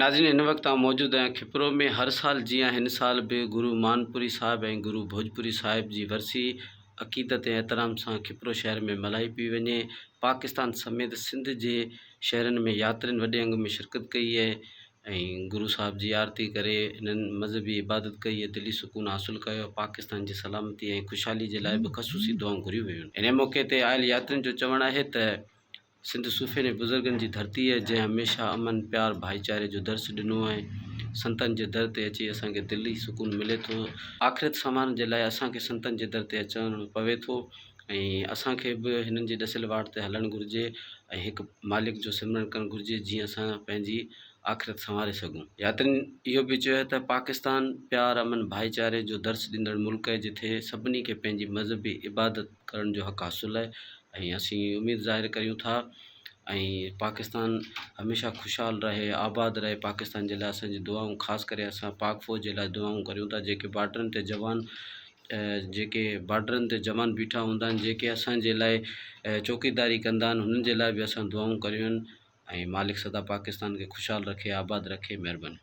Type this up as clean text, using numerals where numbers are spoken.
नाज़रीन, इन वक्त मौजूद हैं खिपरो में। हर साल जियां हिन साल भी गुरु मानपुरी साहिब ऐं गुरु भोजपुरी साहिब जी वरसी अक़ीदत ऐं एहतराम सां खिपरो शहर में मल्हाई पई वञे। पाकिस्तान समेत सिंध जे शहरनि में यात्रियुनि वॾे अंग में शिरकत कई आहे ऐं गुरु साहिब जी आरती करे इन्हनि मज़हबी इबादत कई है, दिली सुकून हासिल कयो। पाकिस्तान जी सलामती ऐं ख़ुशहाली जे लाइ बि ख़सूसी दुआऊं घुरियूं वियूं। इन मौक़े ते आयल यात्रियुनि जो चवणु आहे त सिंध सूफ़े ने बुज़ुर्गनि जी धरती है, जंहिं हमेशा अमन प्यार भाईचारे जो दर्स ॾिनो आहे। संतनि जे दर ते अची असांखे दिली सुकून मिले थो। आख़िरत संवारण जे लाइ असांखे संतनि जे दर ते अचणु पवे थो ऐं असांखे बि हिननि जी ॾसियल वाट ते हलणु घुरिजे ऐं हिकु मालिक जो सिमरन करणु घुरिजे, जीअं असां पंहिंजी आख़िरत संवारे सघूं। यात्रियुनि इहो बि चयो त पाकिस्तान प्यार अमन भाईचारे जो दर्स ॾींदड़ मुल्क आहे, जिथे सभिनी खे पंहिंजी मज़हबी इबादत करण जो हक़ हासिलु आहे ऐं असीं उमेदु ज़ाहिर करियूं था ऐं पाकिस्तान हमेशा ख़ुशहाल रहे, आबाद रहे। पाकिस्तान जे लाइ असांजी दुआऊं, ख़ासि करे असां पाक फ़ौज जे लाइ दुआऊं करियूं था, जेके बॉर्डरनि ते जवान बीठा हूंदा आहिनि, जेके असांजे लाइ चौकीदारी कंदा आहिनि, हुननि जे लाइ बि असां दुआऊं करियूं आहिनि ऐं मालिक सदा पाकिस्तान खे ख़ुशहाल रखे, आबाद रखे। महिरबानी।